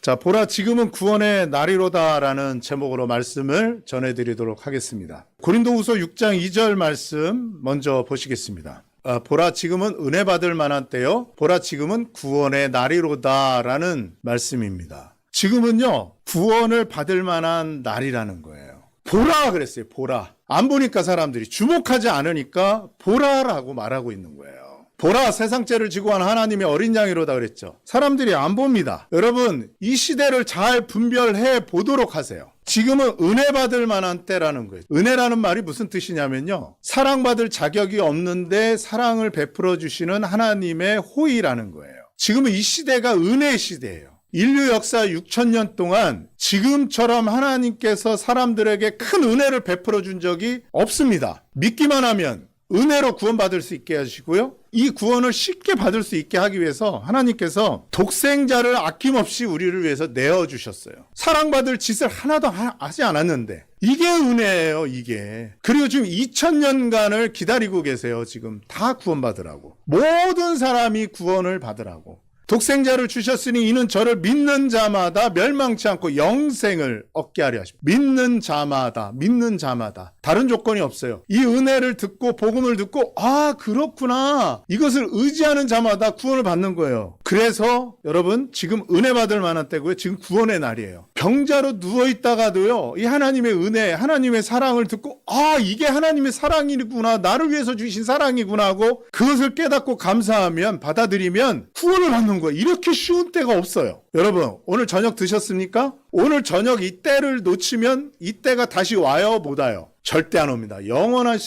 자, 보라 지금은 구원의 날이로다라는 제목으로 말씀을 전해드리도록 하겠습니다. 고린도후서 6장 2절 말씀 먼저 보시겠습니다. 보라 지금은 은혜 받을 만한 때요, 보라 지금은 구원의 날이로다라는 말씀입니다. 지금은요, 구원을 받을 만한 날이라는 거예요. 보라 그랬어요. 보라. 안 보니까 사람들이, 주목하지 않으니까 보라라고 말하고 있는 거예요. 보라, 세상 죄를 지고 한 하나님의 어린 양이로다 그랬죠. 사람들이 안 봅니다. 여러분, 이 시대를 잘 분별해 보도록 하세요. 지금은 은혜 받을 만한 때라는 거예요. 은혜라는 말이 무슨 뜻이냐면요, 사랑받을 자격이 없는데 사랑을 베풀어 주시는 하나님의 호의라는 거예요. 지금은 이 시대가 은혜의 시대예요. 인류 역사 6,000년 동안 지금처럼 하나님께서 사람들에게 큰 은혜를 베풀어 준 적이 없습니다. 믿기만 하면 은혜로 구원받을 수 있게 하시고요, 이 구원을 쉽게 받을 수 있게 하기 위해서 하나님께서 독생자를 아낌없이 우리를 위해서 내어주셨어요. 사랑받을 짓을 하나도 하지 않았는데 이게 은혜예요, 이게. 그리고 지금 2000년간을 기다리고 계세요. 지금 다 구원받으라고. 모든 사람이 구원을 받으라고. 독생자를 주셨으니 이는 저를 믿는 자마다 멸망치 않고 영생을 얻게 하려 하십니다. 믿는 자마다. 다른 조건이 없어요. 이 은혜를 듣고 복음을 듣고, 아 그렇구나, 이것을 의지하는 자마다 구원을 받는 거예요. 그래서 여러분, 지금 은혜 받을 만한 때고요. 지금 구원의 날이에요. 병자로 누워있다가도요, 이 하나님의 은혜, 하나님의 사랑을 듣고, 아 이게 하나님의 사랑이구나, 나를 위해서 주신 사랑이구나 하고 그것을 깨닫고 감사하면, 받아들이면 구원을 받는 거예요. 이렇게 쉬운 때가 없어요. 여러분, 오늘 저녁 드셨습니까? 오늘 저녁 이때를 놓치면 이때가 다시 와요, 못 와요? 절대 안 옵니다. 영원한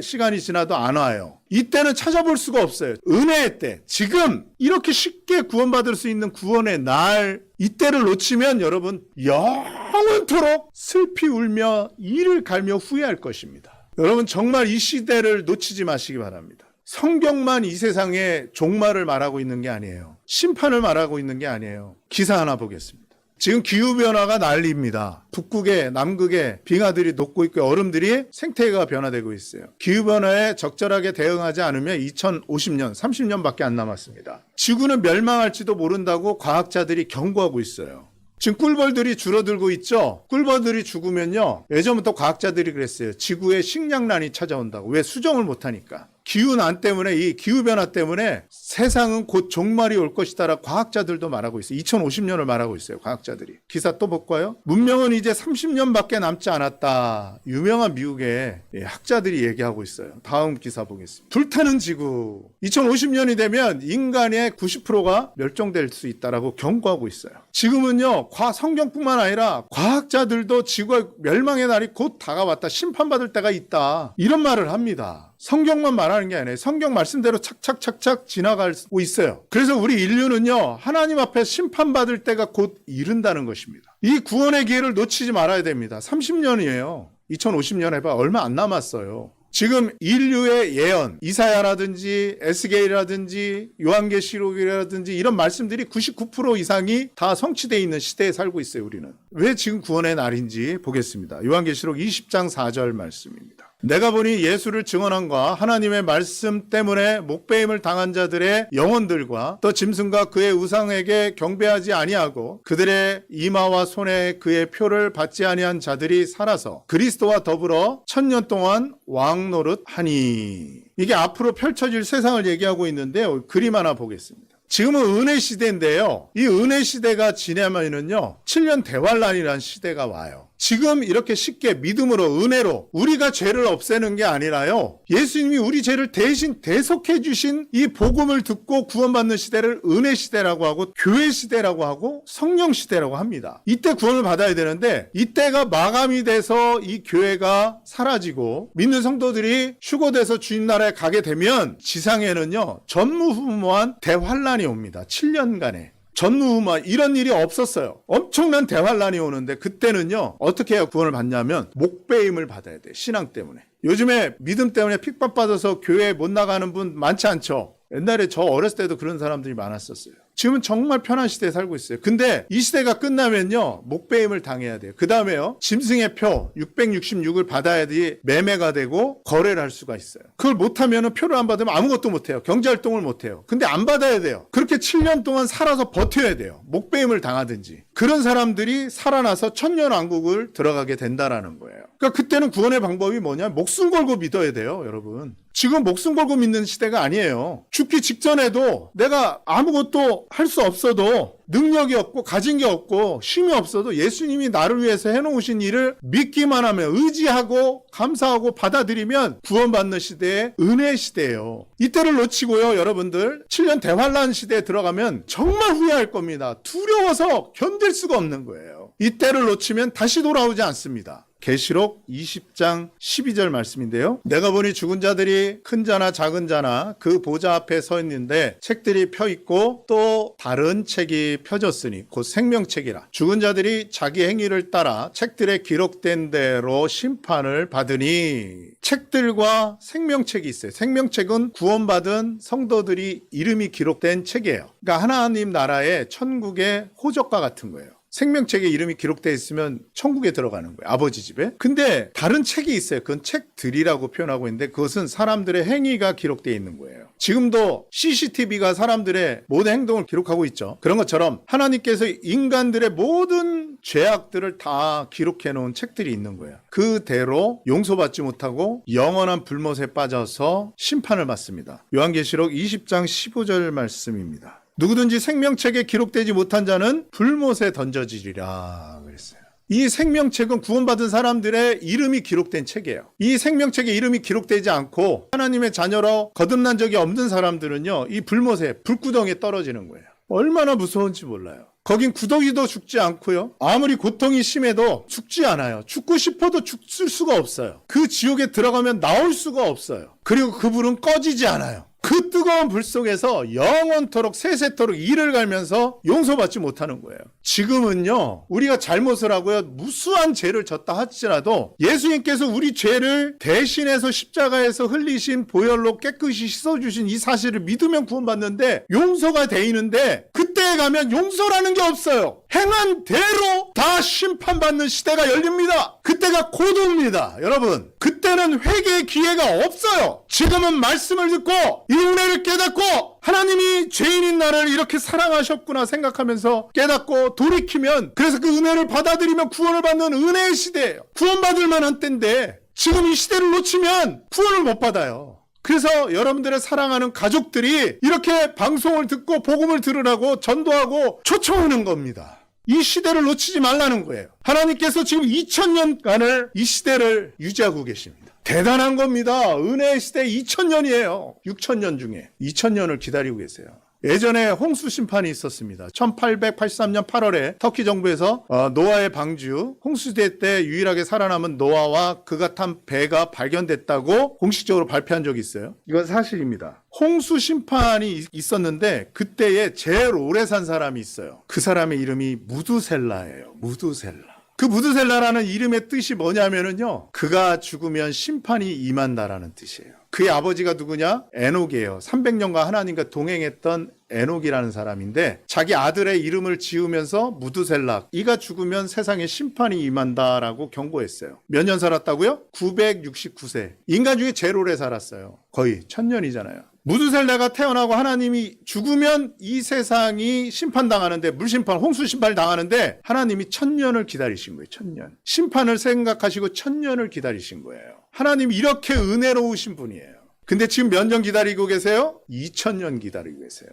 시간이 지나도 안 와요. 이때는 찾아볼 수가 없어요. 은혜의 때, 지금 이렇게 쉽게 구원받을 수 있는 구원의 날, 이때를 놓치면 여러분 영원토록 슬피 울며 이를 갈며 후회할 것입니다. 여러분, 정말 이 시대를 놓치지 마시기 바랍니다. 성경만 이 세상의 종말을 말하고 있는 게 아니에요. 심판을 말하고 있는 게 아니에요. 기사 하나 보겠습니다. 지금 기후변화가 난리입니다. 북극에, 남극에 빙하들이 녹고 있고 얼음들이 생태계가 변화되고 있어요. 기후변화에 적절하게 대응하지 않으면 2050년, 30년밖에 안 남았습니다. 지구는 멸망할지도 모른다고 과학자들이 경고하고 있어요. 지금 꿀벌들이 줄어들고 있죠. 꿀벌들이 죽으면요, 예전부터 과학자들이 그랬어요. 지구에 식량난이 찾아온다고. 왜? 수정을 못하니까. 기후난 때문에, 이 기후변화 때문에 세상은 곧 종말이 올 것이다 라고 과학자들도 말하고 있어요. 2050년을 말하고 있어요, 과학자들이. 기사 또 볼까요? 문명은 이제 30년밖에 남지 않았다. 유명한 미국의 학자들이 얘기하고 있어요. 다음 기사 보겠습니다. 불타는 지구. 2050년이 되면 인간의 90%가 멸종될 수 있다라고 경고하고 있어요. 지금은요, 성경뿐만 아니라 과학자들도 지구의 멸망의 날이 곧 다가왔다, 심판받을 때가 있다, 이런 말을 합니다. 성경만 말하는 게 아니에요. 성경 말씀대로 착착착착 지나가고 있어요. 그래서 우리 인류는요, 하나님 앞에 심판받을 때가 곧 이른다는 것입니다. 이 구원의 기회를 놓치지 말아야 됩니다. 30년이에요. 2050년 해봐, 얼마 안 남았어요. 지금 인류의 예언, 이사야라든지 에스겔이라든지 요한계시록이라든지 이런 말씀들이 99% 이상이 다 성취되어 있는 시대에 살고 있어요, 우리는. 왜 지금 구원의 날인지 보겠습니다. 요한계시록 20장 4절 말씀입니다. 내가 보니 예수를 증언함과 하나님의 말씀 때문에 목배임을 당한 자들의 영혼들과 또 짐승과 그의 우상에게 경배하지 아니하고 그들의 이마와 손에 그의 표를 받지 아니한 자들이 살아서 그리스도와 더불어 1000년 동안 왕노릇하니. 이게 앞으로 펼쳐질 세상을 얘기하고 있는데요, 그림 하나 보겠습니다. 지금은 은혜 시대인데요, 이 은혜 시대가 지나면은요, 7년 대환란이라는 시대가 와요. 지금 이렇게 쉽게 믿음으로, 은혜로 우리가 죄를 없애는 게 아니라요, 예수님이 우리 죄를 대신 대속해 주신 이 복음을 듣고 구원받는 시대를 은혜 시대라고 하고 교회 시대라고 하고 성령 시대라고 합니다. 이때 구원을 받아야 되는데, 이때가 마감이 돼서 이 교회가 사라지고 믿는 성도들이 휴거돼서 주님 나라에 가게 되면 지상에는요, 전무후무한 대환란이 옵니다. 7년간에. 전무후무한 이런 일이 없었어요. 엄청난 대환란이 오는데, 그때는요, 어떻게 해야 구원을 받냐면 목배임을 받아야 돼, 신앙 때문에. 요즘에 믿음 때문에 핍박받아서 교회에 못 나가는 분 많지 않죠? 옛날에 저 어렸을 때도 그런 사람들이 많았었어요. 지금은 정말 편한 시대에 살고 있어요. 근데 이 시대가 끝나면요, 목배임을 당해야 돼요. 그 다음에요, 짐승의 표 666을 받아야지 매매가 되고 거래를 할 수가 있어요. 그걸 못하면, 표를 안 받으면 아무것도 못해요. 경제활동을 못해요. 근데 안 받아야 돼요. 그렇게 7년 동안 살아서 버텨야 돼요. 목배임을 당하든지. 그런 사람들이 살아나서 천년왕국을 들어가게 된다라는 거예요. 그러니까 그때는 구원의 방법이 뭐냐? 목숨 걸고 믿어야 돼요, 여러분. 지금 목숨 걸고 믿는 시대가 아니에요. 죽기 직전에도 내가 아무것도 할 수 없어도, 능력이 없고 가진 게 없고 힘이 없어도 예수님이 나를 위해서 해놓으신 일을 믿기만 하면, 의지하고 감사하고 받아들이면 구원받는 시대의 은혜 시대예요. 이때를 놓치고요, 여러분들 7년 대환란 시대에 들어가면 정말 후회할 겁니다. 두려워서 견딜 수가 없는 거예요. 이때를 놓치면 다시 돌아오지 않습니다. 계시록 20장 12절 말씀인데요. 내가 보니 죽은 자들이 큰 자나 작은 자나 그 보좌 앞에 서 있는데 책들이 펴 있고 또 다른 책이 펴졌으니 곧 생명책이라. 죽은 자들이 자기 행위를 따라 책들에 기록된 대로 심판을 받으니. 책들과 생명책이 있어요. 생명책은 구원받은 성도들이 이름이 기록된 책이에요. 그러니까 하나님 나라의 천국의 호적과 같은 거예요. 생명책에 이름이 기록되어 있으면 천국에 들어가는 거예요. 아버지 집에. 근데 다른 책이 있어요. 그건 책들이라고 표현하고 있는데 그것은 사람들의 행위가 기록되어 있는 거예요. 지금도 CCTV가 사람들의 모든 행동을 기록하고 있죠. 그런 것처럼 하나님께서 인간들의 모든 죄악들을 다 기록해 놓은 책들이 있는 거예요. 그대로 용서받지 못하고 영원한 불못에 빠져서 심판을 받습니다. 요한계시록 20장 15절 말씀입니다. 누구든지 생명책에 기록되지 못한 자는 불못에 던져지리라 그랬어요. 이 생명책은 구원받은 사람들의 이름이 기록된 책이에요. 이 생명책에 이름이 기록되지 않고 하나님의 자녀로 거듭난 적이 없는 사람들은요, 이 불못에, 불구덩이에 떨어지는 거예요. 얼마나 무서운지 몰라요. 거긴 구더기도 죽지 않고요, 아무리 고통이 심해도 죽지 않아요. 죽고 싶어도 죽을 수가 없어요. 그 지옥에 들어가면 나올 수가 없어요. 그리고 그 불은 꺼지지 않아요. 그 뜨거운 불 속에서 영원토록 세세토록 이를 갈면서 용서받지 못하는 거예요. 지금은요, 우리가 잘못을 하고요, 무수한 죄를 졌다 할지라도 예수님께서 우리 죄를 대신해서 십자가에서 흘리신 보혈로 깨끗이 씻어주신 이 사실을 믿으면 구원받는데, 용서가 돼 있는데 그때에 가면 용서라는 게 없어요. 행한 대로 다 심판받는 시대가 열립니다. 그때가 고도입니다. 여러분, 그때는 회개의 기회가 없어요. 지금은 말씀을 듣고 이 은혜를 깨닫고 하나님이 죄인인 나를 이렇게 사랑하셨구나 생각하면서 깨닫고 돌이키면, 그래서 그 은혜를 받아들이면 구원을 받는 은혜의 시대예요. 구원받을 만한 때인데 지금 이 시대를 놓치면 구원을 못 받아요. 그래서 여러분들의 사랑하는 가족들이 이렇게 방송을 듣고 복음을 들으라고 전도하고 초청하는 겁니다. 이 시대를 놓치지 말라는 거예요. 하나님께서 지금 2000년간을 이 시대를 유지하고 계십니다. 대단한 겁니다. 은혜의 시대 2000년이에요. 6000년 중에 2000년을 기다리고 계세요. 예전에 홍수 심판이 있었습니다. 1883년 8월에 터키 정부에서 노아의 방주, 홍수시대 때 유일하게 살아남은 노아와 그가 탄 배가 발견됐다고 공식적으로 발표한 적이 있어요. 이건 사실입니다. 홍수 심판이 있었는데 그때에 제일 오래 산 사람이 있어요. 그 사람의 이름이 무두셀라예요. 무두셀라. 그 무두셀라라는 이름의 뜻이 뭐냐면요, 그가 죽으면 심판이 임한다라는 뜻이에요. 그의 아버지가 누구냐? 에녹이에요. 300년간 하나님과 동행했던 에녹이라는 사람인데, 자기 아들의 이름을 지으면서 무두셀라, 이가 죽으면 세상에 심판이 임한다라고 경고했어요. 몇 년 살았다고요? 969세. 인간 중에 제일 오래 살았어요. 거의 1000년이잖아요. 무두셀라가 태어나고 하나님이 죽으면 이 세상이 심판당하는데, 물심판, 홍수심판을 당하는데 하나님이 1000년을 기다리신 거예요. 1000년. 심판을 생각하시고 1000년을 기다리신 거예요. 하나님이 이렇게 은혜로우신 분이에요. 근데 지금 몇 년 기다리고 계세요? 2000년 기다리고 계세요.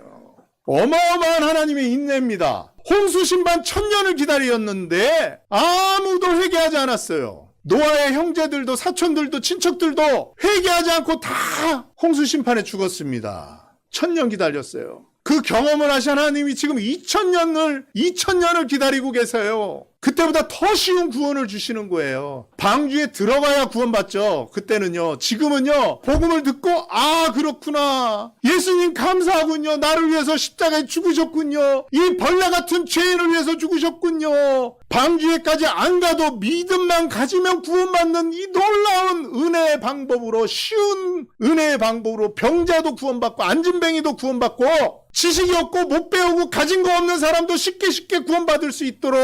어마어마한 하나님의 인내입니다. 홍수심판 1000년을 기다렸는데 아무도 회개하지 않았어요. 노아의 형제들도 사촌들도 친척들도 회개하지 않고 다 홍수심판에 죽었습니다. 1000년 기다렸어요. 그 경험을 하신 하나님이 지금 2000년을 기다리고 계세요. 그때보다 더 쉬운 구원을 주시는 거예요. 방주에 들어가야 구원받죠. 그때는요. 지금은요. 복음을 듣고 그렇구나. 예수님 감사하군요. 나를 위해서 십자가에 죽으셨군요. 이 벌레 같은 죄인을 위해서 죽으셨군요. 방주에까지 안 가도 믿음만 가지면 구원받는 이 놀라운 은혜의 방법으로, 쉬운 은혜의 방법으로 병자도 구원받고 안진뱅이도 구원받고 지식이 없고 못 배우고 가진 거 없는 사람도 쉽게 구원받을 수 있도록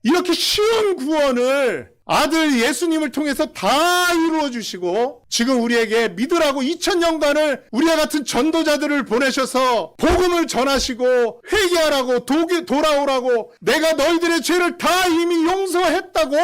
이렇게 쉬운 구원을 아들 예수님을 통해서 다 이루어 주시고 지금 우리에게 믿으라고 2000년간을 우리와 같은 전도자들을 보내셔서 복음을 전하시고 회개하라고 돌아오라고 내가 너희들의 죄를 다 이미 용서했다고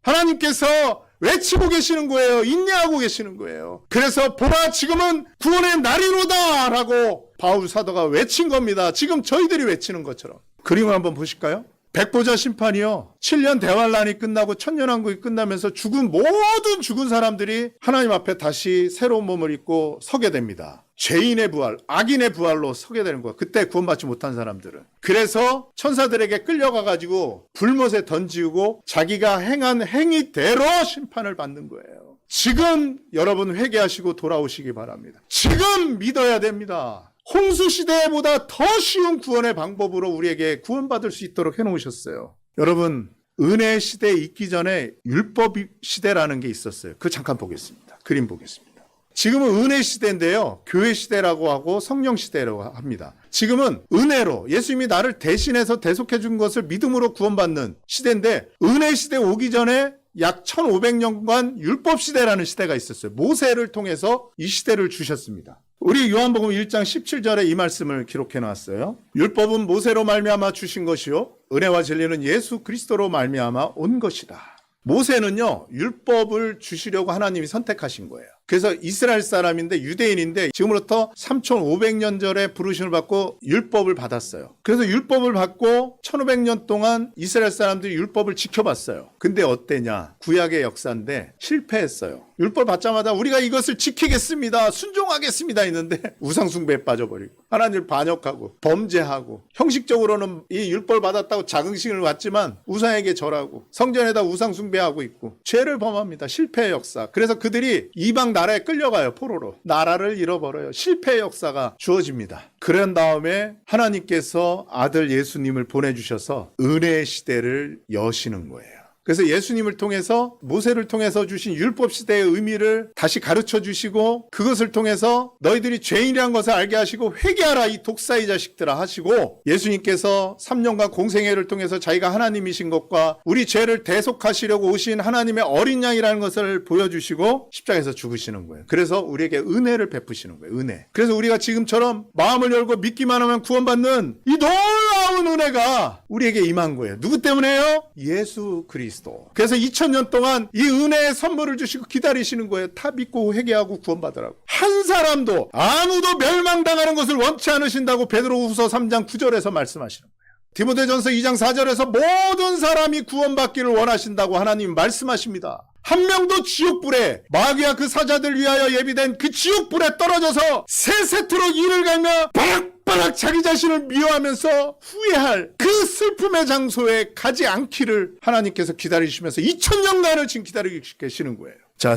하나님께서 외치고 계시는 거예요. 인내하고 계시는 거예요. 그래서 보라 지금은 구원의 날이로다 라고 바울 사도가 외친 겁니다. 지금 저희들이 외치는 것처럼. 그림을 한번 보실까요? 백보자 심판이요. 7년 대환란이 끝나고 천년왕국이 끝나면서 모든 죽은 사람들이 하나님 앞에 다시 새로운 몸을 입고 서게 됩니다. 죄인의 부활, 악인의 부활로 서게 되는 거예요. 그때 구원받지 못한 사람들은. 그래서 천사들에게 끌려가가지고 불못에 던지고 자기가 행한 행위대로 심판을 받는 거예요. 지금 여러분 회개하시고 돌아오시기 바랍니다. 지금 믿어야 됩니다. 홍수 시대보다 더 쉬운 구원의 방법으로 우리에게 구원받을 수 있도록 해놓으셨어요. 여러분, 은혜 시대에 있기 전에 율법 시대라는 게 있었어요. 그거 잠깐 보겠습니다. 그림 보겠습니다. 지금은 은혜 시대인데요. 교회 시대라고 하고 성령 시대라고 합니다. 지금은 은혜로 예수님이 나를 대신해서 대속해 준 것을 믿음으로 구원받는 시대인데 은혜 시대 오기 전에 약 1500년간 율법 시대라는 시대가 있었어요. 모세를 통해서 이 시대를 주셨습니다. 우리 요한복음 1장 17절에 이 말씀을 기록해 놨어요. 율법은 모세로 말미암아 주신 것이요 은혜와 진리는 예수 그리스도로 말미암아 온 것이다. 모세는요 율법을 주시려고 하나님이 선택하신 거예요. 그래서 이스라엘 사람인데 유대인인데 지금으로부터 3500년 전에 부르심을 받고 율법을 받았어요. 그래서 율법을 받고 1500년 동안 이스라엘 사람들이 율법을 지켜봤어요. 근데 어때냐? 구약의 역사인데 실패했어요. 율법 받자마자 우리가 이것을 지키겠습니다. 순종하겠습니다 했는데 우상숭배에 빠져버리고 하나님을 반역하고 범죄하고 형식적으로는 이 율법을 받았다고 자긍심을 받지만 우상에게 절하고 성전에다 우상숭배하고 있고 죄를 범합니다. 실패의 역사. 그래서 그들이 이방 나라에 끌려가요. 포로로. 나라를 잃어버려요. 실패의 역사가 주어집니다. 그런 다음에 하나님께서 아들 예수님을 보내주셔서 은혜의 시대를 여시는 거예요. 그래서 예수님을 통해서 모세를 통해서 주신 율법 시대의 의미를 다시 가르쳐 주시고 그것을 통해서 너희들이 죄인이란 것을 알게 하시고 회개하라 이 독사의 자식들아 하시고 예수님께서 3년간 공생애를 통해서 자기가 하나님이신 것과 우리 죄를 대속하시려고 오신 하나님의 어린 양이라는 것을 보여주시고 십자가에서 죽으시는 거예요. 그래서 우리에게 은혜를 베푸시는 거예요. 은혜. 그래서 우리가 지금처럼 마음을 열고 믿기만 하면 구원받는 이 놀라운 은혜가 우리에게 임한 거예요. 누구 때문에요? 예수 그리스도. 그래서 2000년 동안 이 은혜의 선물을 주시고 기다리시는 거예요. 다 믿고 회개하고 구원받으라고. 한 사람도 아무도 멸망당하는 것을 원치 않으신다고 베드로후서 3장 9절에서 말씀하시는 거예요. 디모데전서 2장 4절에서 모든 사람이 구원받기를 원하신다고 하나님 말씀하십니다. 한 명도 지옥불에 마귀와 그 사자들 위하여 예비된 그 지옥불에 떨어져서 세세토록 이를 갈며 바락바락 자기 자신을 미워하면서 후회할 그 슬픔의 장소에 가지 않기를 하나님께서 기다리시면서 2000년간을 지금 기다리고 계시는 거예요. 자,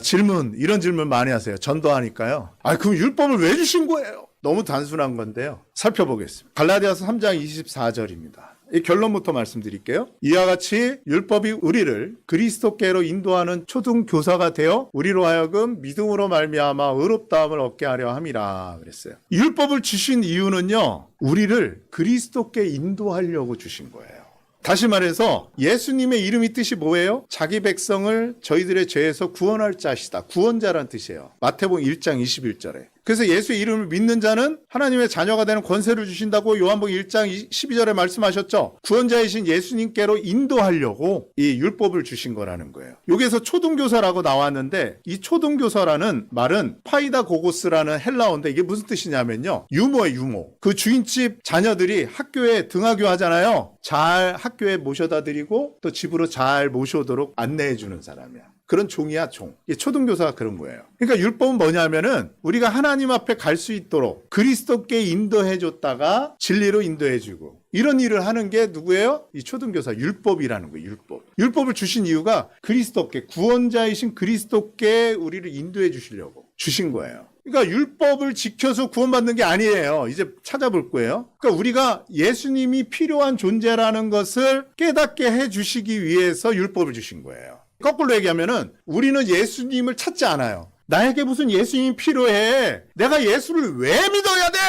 이런 질문 많이 하세요. 전도하니까요. 그럼 율법을 왜 주신 거예요? 너무 단순한 건데요. 살펴보겠습니다. 갈라디아서 3장 24절입니다. 이 결론부터 말씀드릴게요. 이와 같이 율법이 우리를 그리스도께로 인도하는 초등교사가 되어 우리로 하여금 믿음으로 말미암아 의롭다함을 얻게 하려 함이라 그랬어요. 율법을 주신 이유는요. 우리를 그리스도께 인도하려고 주신 거예요. 다시 말해서 예수님의 이름이 뜻이 뭐예요? 자기 백성을 저희들의 죄에서 구원할 자시다. 구원자란 뜻이에요. 마태복음 1장 21절에. 그래서 예수의 이름을 믿는 자는 하나님의 자녀가 되는 권세를 주신다고 요한복음 1장 12절에 말씀하셨죠. 구원자이신 예수님께로 인도하려고 이 율법을 주신 거라는 거예요. 여기에서 초등교사라고 나왔는데 이 초등교사라는 말은 파이다고고스라는 헬라어인데 이게 무슨 뜻이냐면요. 유모예요. 유모. 그 주인집 자녀들이 학교에 등하교 하잖아요. 잘 학교에 모셔다 드리고 또 집으로 잘 모셔오도록 안내해 주는 사람이야. 그런 종이야, 종. 초등교사가 그런 거예요. 그러니까 율법은 뭐냐면은 우리가 하나님 앞에 갈 수 있도록 그리스도께 인도해 줬다가 진리로 인도해 주고 이런 일을 하는 게 누구예요? 이 초등교사 율법이라는 거예요. 율법. 율법을 주신 이유가 그리스도께, 구원자이신 그리스도께 우리를 인도해 주시려고 주신 거예요. 그러니까 율법을 지켜서 구원받는 게 아니에요. 이제 찾아볼 거예요. 그러니까 우리가 예수님이 필요한 존재라는 것을 깨닫게 해 주시기 위해서 율법을 주신 거예요. 거꾸로 얘기하면은 우리는 예수님을 찾지 않아요. 나에게 무슨 예수님이 필요해. 내가 예수를 왜 믿어야 돼?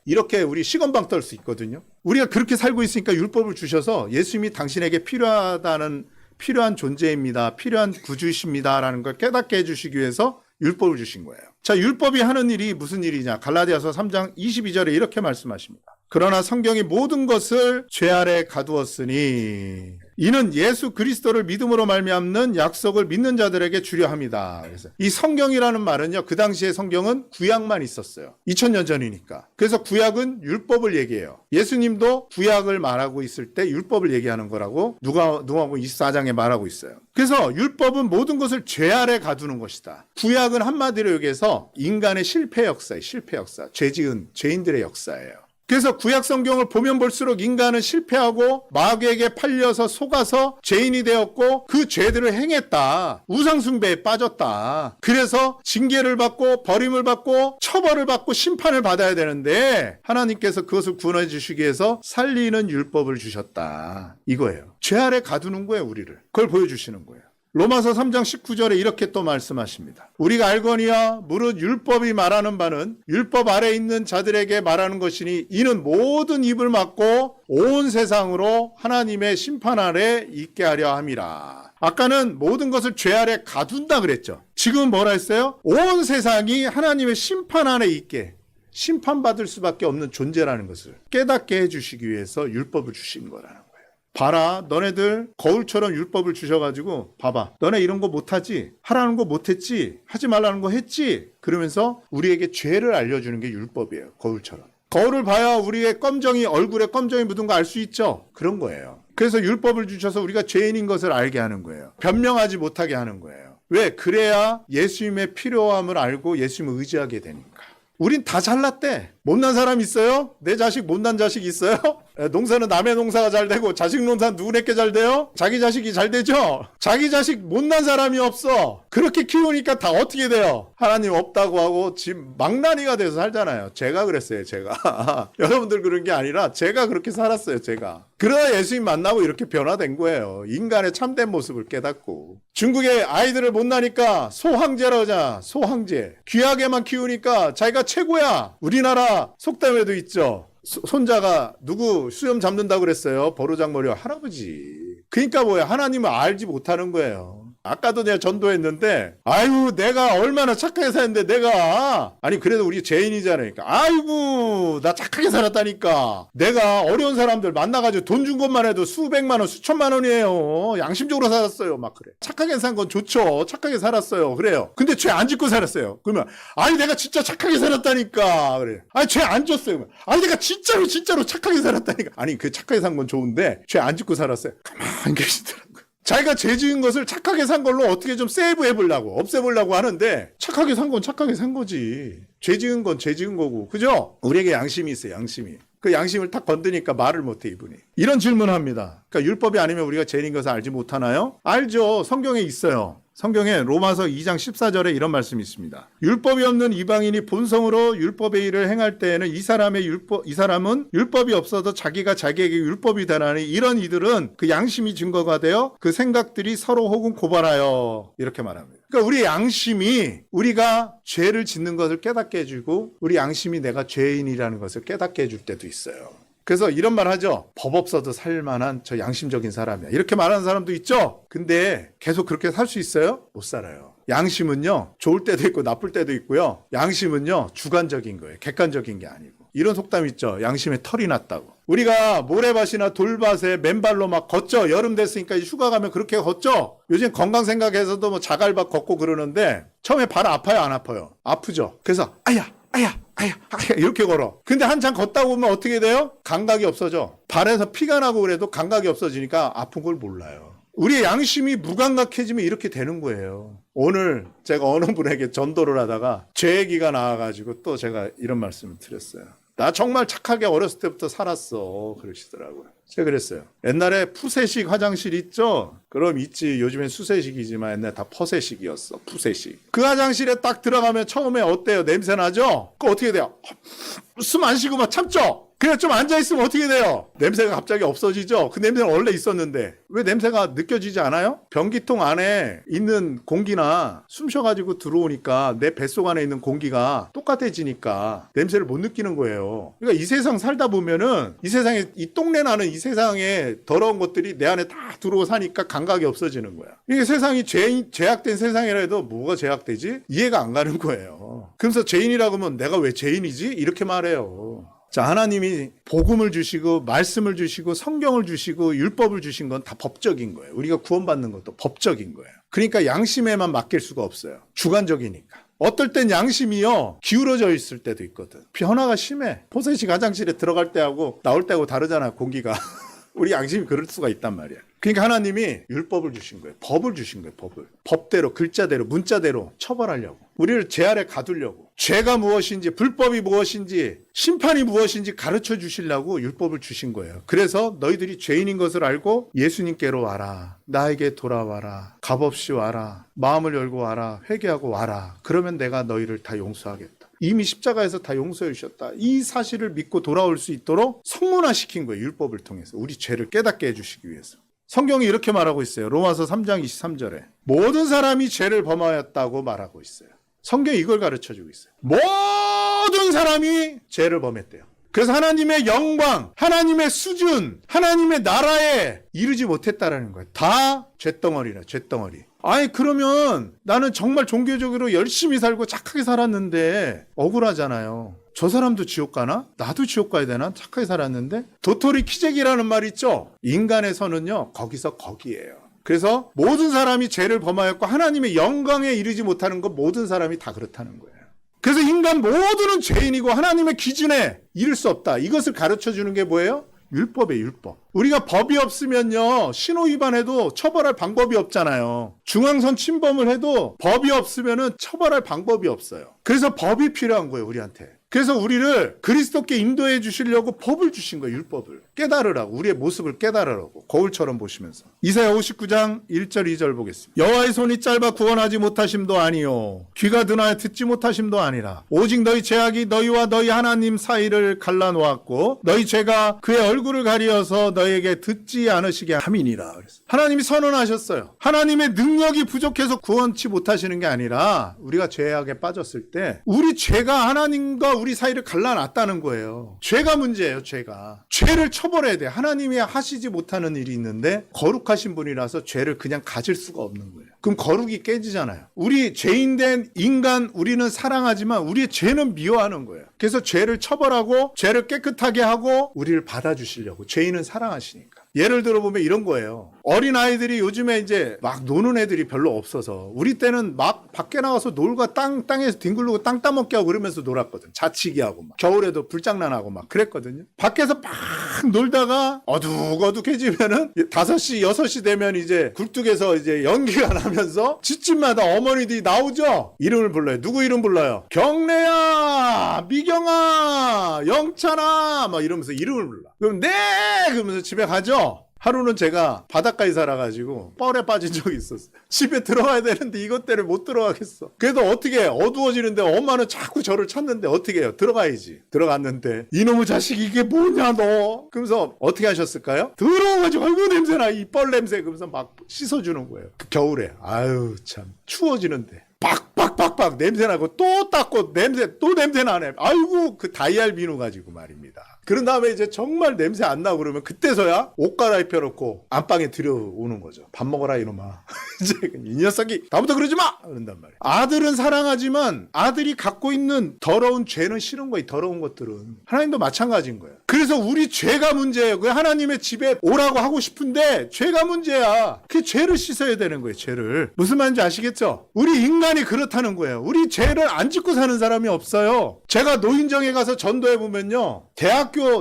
이렇게 우리 시건방 떨 수 있거든요. 우리가 그렇게 살고 있으니까 율법을 주셔서 예수님이 당신에게 필요한 존재입니다. 필요한 구주이십니다라는 걸 깨닫게 해주시기 위해서 율법을 주신 거예요. 자, 율법이 하는 일이 무슨 일이냐? 갈라디아서 3장 22절에 이렇게 말씀하십니다. 그러나 성경이 모든 것을 죄 아래 가두었으니 이는 예수 그리스도를 믿음으로 말미암는 약속을 믿는 자들에게 주려 함이다. 그래서 이 성경이라는 말은요, 그 당시에 성경은 구약만 있었어요. 2000년 전이니까. 그래서 구약은 율법을 얘기해요. 예수님도 구약을 말하고 있을 때 율법을 얘기하는 거라고 누가복음 24장에 말하고 있어요. 그래서 율법은 모든 것을 죄 아래 가두는 것이다. 구약은 한마디로 얘기해서 인간의 실패 역사예요. 실패 역사. 죄 지은 죄인들의 역사예요. 그래서 구약 성경을 보면 볼수록 인간은 실패하고 마귀에게 팔려서 속아서 죄인이 되었고 그 죄들을 행했다. 우상숭배에 빠졌다. 그래서 징계를 받고 버림을 받고 처벌을 받고 심판을 받아야 되는데 하나님께서 그것을 구원해 주시기 위해서 살리는 율법을 주셨다. 이거예요. 죄 아래 가두는 거예요, 우리를. 그걸 보여주시는 거예요. 로마서 3장 19절에 이렇게 또 말씀하십니다. 우리가 알거니와 무릇 율법이 말하는 바는 율법 아래 있는 자들에게 말하는 것이니 이는 모든 입을 막고 온 세상으로 하나님의 심판 아래 있게 하려 함이라. 아까는 모든 것을 죄 아래 가둔다 그랬죠. 지금은 뭐라 했어요? 온 세상이 하나님의 심판 아래 있게, 심판받을 수밖에 없는 존재라는 것을 깨닫게 해주시기 위해서 율법을 주신 거라는 거예요. 봐라, 너네들 거울처럼 율법을 주셔가지고 봐봐, 너네 이런 거 못하지? 하라는 거 못했지? 하지 말라는 거 했지? 그러면서 우리에게 죄를 알려주는 게 율법이에요. 거울처럼. 거울을 봐야 우리의 얼굴에 껌정이 묻은 거 알 수 있죠? 그런 거예요. 그래서 율법을 주셔서 우리가 죄인인 것을 알게 하는 거예요. 변명하지 못하게 하는 거예요. 왜? 그래야 예수님의 필요함을 알고 예수님을 의지하게 되니까. 우린 다 잘났대. 못난 사람 있어요? 내 자식 못난 자식 있어요? 농사는 남의 농사가 잘 되고 자식 농사는 누구네께 잘 돼요? 자기 자식이 잘 되죠? 자기 자식 못난 사람이 없어. 그렇게 키우니까 다 어떻게 돼요? 하나님 없다고 하고 집 망나니가 돼서 살잖아요. 제가 그랬어요, 제가. 여러분들 그런 게 아니라 제가 그렇게 살았어요, 제가. 그러다 예수님 만나고 이렇게 변화된 거예요. 인간의 참된 모습을 깨닫고. 중국의 아이들을 못나니까 소황제라고 하잖아. 소황제. 귀하게만 키우니까 자기가 최고야. 우리나라 속담에도 있죠. 손자가 누구 수염 잡는다고 그랬어요. 버르장머리와 할아버지. 그러니까 뭐야, 하나님을 알지 못하는 거예요. 아까도 내가 전도했는데 아이고 내가 얼마나 착하게 살았는데 내가 아니 그래도 우리 죄인이잖아요. 아이고 나 착하게 살았다니까. 내가 어려운 사람들 만나가지고 돈 준 것만 해도 수백만 원 수천만 원이에요. 양심적으로 살았어요. 막 그래. 착하게 산 건 좋죠. 착하게 살았어요. 그래요. 근데 죄 안 짓고 살았어요. 그러면 아니 내가 진짜 착하게 살았다니까. 그래. 아니 죄 안 졌어요. 아니 내가 진짜로 착하게 살았다니까. 아니 그 착하게 산 건 좋은데 죄 안 짓고 살았어요. 가만히 계시더라고요. 자기가 죄 지은 것을 착하게 산 걸로 어떻게 좀 세이브 해보려고, 없애보려고 하는데 착하게 산 건 착하게 산 거지. 죄 지은 건 죄 지은 거고. 그죠? 우리에게 양심이 있어요, 양심이. 그 양심을 탁 건드니까 말을 못해, 이분이. 이런 질문을 합니다. 그러니까 율법이 아니면 우리가 죄인인 것을 알지 못하나요? 알죠. 성경에 있어요. 성경에 로마서 2장 14절에 이런 말씀이 있습니다. 율법이 없는 이방인이 본성으로 율법의 일을 행할 때에는 이 사람은 율법이 없어도 자기가 자기에게 율법이 되나니 이런 이들은 그 양심이 증거가 되어 그 생각들이 서로 혹은 고발하여 이렇게 말합니다. 그러니까 우리 양심이 우리가 죄를 짓는 것을 깨닫게 해주고 우리 양심이 내가 죄인이라는 것을 깨닫게 해줄 때도 있어요. 그래서 이런 말 하죠. 법 없어도 살만한 저 양심적인 사람이야. 이렇게 말하는 사람도 있죠. 근데 계속 그렇게 살 수 있어요? 못 살아요. 양심은요. 좋을 때도 있고 나쁠 때도 있고요. 양심은요. 주관적인 거예요. 객관적인 게 아니고. 이런 속담 있죠. 양심에 털이 났다고. 우리가 모래밭이나 돌밭에 맨발로 막 걷죠. 여름 됐으니까 휴가 가면 그렇게 걷죠. 요즘 건강 생각해서도 뭐 자갈밭 걷고 그러는데 처음에 발 아파요, 안 아파요? 아프죠. 그래서 아야 이렇게 걸어. 근데 한참 걷다 보면 어떻게 돼요? 감각이 없어져. 발에서 피가 나고 그래도 감각이 없어지니까 아픈 걸 몰라요. 우리의 양심이 무감각해지면 이렇게 되는 거예요. 오늘 제가 어느 분에게 전도를 하다가 죄 얘기가 나와가지고 또 제가 이런 말씀을 드렸어요. 나 정말 착하게 어렸을 때부터 살았어. 그러시더라고요. 제가 그랬어요. 옛날에 푸세식 화장실 있죠? 그럼 있지. 요즘엔 수세식이지만 옛날에 다 퍼세식이었어. 푸세식. 그 화장실에 딱 들어가면 처음에 어때요? 냄새 나죠? 그거 어떻게 돼요? 숨 안 쉬고 막 참죠? 그냥 좀 앉아있으면 어떻게 돼요? 냄새가 갑자기 없어지죠? 그 냄새는 원래 있었는데 왜 냄새가 느껴지지 않아요? 변기통 안에 있는 공기나 숨 쉬어가지고 들어오니까 내 뱃속 안에 있는 공기가 똑같아지니까 냄새를 못 느끼는 거예요. 그러니까 이 세상 살다 보면은 이 세상에 이 똥내 나는 이 세상에 더러운 것들이 내 안에 다 들어오고 사니까 감각이 없어지는 거야. 이게 세상이 죄악된 세상이라 해도 뭐가 죄악되지? 이해가 안 가는 거예요. 그래서 죄인이라고 하면 내가 왜 죄인이지? 이렇게 말해요. 자, 하나님이 복음을 주시고 말씀을 주시고 성경을 주시고 율법을 주신 건 다 법적인 거예요. 우리가 구원받는 것도 법적인 거예요. 그러니까 양심에만 맡길 수가 없어요. 주관적이니까. 어떨 땐 양심이요 기울어져 있을 때도 있거든. 변화가 심해. 포세식 화장실에 들어갈 때하고 나올 때하고 다르잖아, 공기가. 우리 양심이 그럴 수가 있단 말이야. 그러니까 하나님이 율법을 주신 거예요. 법을 주신 거예요. 법을. 법대로, 글자대로, 문자대로 처벌하려고. 우리를 제 아래 가두려고. 죄가 무엇인지, 불법이 무엇인지, 심판이 무엇인지 가르쳐 주시려고 율법을 주신 거예요. 그래서 너희들이 죄인인 것을 알고 예수님께로 와라. 나에게 돌아와라. 값없이 와라. 마음을 열고 와라. 회개하고 와라. 그러면 내가 너희를 다 용서하겠다. 이미 십자가에서 다 용서해 주셨다. 이 사실을 믿고 돌아올 수 있도록 성문화시킨 거예요. 율법을 통해서. 우리 죄를 깨닫게 해주시기 위해서. 성경이 이렇게 말하고 있어요. 로마서 3장 23절에. 모든 사람이 죄를 범하였다고 말하고 있어요. 성경이 이걸 가르쳐주고 있어요. 모든 사람이 죄를 범했대요. 그래서 하나님의 영광, 하나님의 수준, 하나님의 나라에 이르지 못했다라는 거예요. 다 죄덩어리라, 죄덩어리. 아니 그러면 나는 정말 종교적으로 열심히 살고 착하게 살았는데 억울하잖아요. 저 사람도 지옥 가나? 나도 지옥 가야 되나? 착하게 살았는데? 도토리 키재기라는 말 있죠? 인간의 선은요 거기서 거기예요. 그래서 모든 사람이 죄를 범하였고 하나님의 영광에 이르지 못하는 건 모든 사람이 다 그렇다는 거예요. 그래서 인간 모두는 죄인이고 하나님의 기준에 이를 수 없다. 이것을 가르쳐주는 게 뭐예요? 율법이에요, 율법. 우리가 법이 없으면요 신호 위반해도 처벌할 방법이 없잖아요. 중앙선 침범을 해도 법이 없으면은 처벌할 방법이 없어요. 그래서 법이 필요한 거예요, 우리한테. 그래서 우리를 그리스도께 인도해 주시려고 법을 주신 거예요, 율법을. 깨달으라고, 우리의 모습을 깨달으라고. 거울처럼 보시면서. 이사야 59장 1절 2절 보겠습니다. 여호와의 손이 짧아 구원하지 못하심도 아니요 귀가 드나여 듣지 못하심도 아니라 오직 너희 죄악이 너희와 너희 하나님 사이를 갈라놓았고 너희 죄가 그의 얼굴을 가리어서 너희에게 듣지 않으시게 함이니라. 하나님이 선언하셨어요. 하나님의 능력이 부족해서 구원치 못하시는 게 아니라 우리가 죄악에 빠졌을 때 우리 죄가 하나님과 우리 사이를 갈라놨다는 거예요. 죄가 문제예요, 죄가. 죄를 처벌해야 돼. 하나님이 하시지 못하는 일이 있는데 거룩하신 분이라서 죄를 그냥 가질 수가 없는 거예요. 그럼 거룩이 깨지잖아요. 우리 죄인된 인간 우리는 사랑하지만 우리의 죄는 미워하는 거예요. 그래서 죄를 처벌하고 죄를 깨끗하게 하고 우리를 받아주시려고. 죄인은 사랑하시니까. 예를 들어보면 이런 거예요. 어린아이들이 요즘에 이제 막 노는 애들이 별로 없어서 우리 때는 막 밖에 나가서 놀고 땅에서 뒹굴르고 땅 따먹기 하고 그러면서 놀았거든. 자치기 하고 막. 겨울에도 불장난하고 막 그랬거든요. 밖에서 막 놀다가 어둑어둑해지면은 5시, 6시 되면 이제 굴뚝에서 이제 연기가 나면서 집집마다 어머니들이 나오죠? 이름을 불러요. 누구 이름 불러요? 경래야, 미경아, 영찬아, 막 이러면서 이름을 불러. 그럼 네! 그러면서 집에 가죠? 하루는 제가 바닷가에 살아가지고 뻘에 빠진 적이 있었어요. 집에 들어가야 되는데 이것 때문에 못 들어가겠어. 그래도 어떻게 해? 어두워지는데 엄마는 자꾸 저를 찾는데 어떻게 해요? 들어가야지. 들어갔는데 이놈의 자식 이게 뭐냐 너. 그러면서 어떻게 하셨을까요? 들어가가지고 아이고 냄새나 이 뻘 냄새. 그러면서 막 씻어주는 거예요. 그 겨울에. 아유 참 추워지는데. 빡빡빡빡 냄새나고 또 닦고 또 냄새나네. 아이고 그 다이알 비누 가지고 말입니다. 그런 다음에 이제 정말 냄새 안 나고 그러면 그때서야 옷 갈아입혀 놓고 안방에 들여오는 거죠. 밥 먹어라 이놈아. 이제 이 녀석이 다음부터 그러지 마! 그런단 말이에요. 아들은 사랑하지만 아들이 갖고 있는 더러운 죄는 싫은 거예요. 더러운 것들은. 하나님도 마찬가지인 거예요. 그래서 우리 죄가 문제예요. 그 하나님의 집에 오라고 하고 싶은데 죄가 문제야. 그 죄를 씻어야 되는 거예요. 죄를. 무슨 말인지 아시겠죠? 우리 인간이 그렇다는 거예요. 우리 죄를 안 짓고 사는 사람이 없어요. 제가 노인정에 가서 전도해 보면요.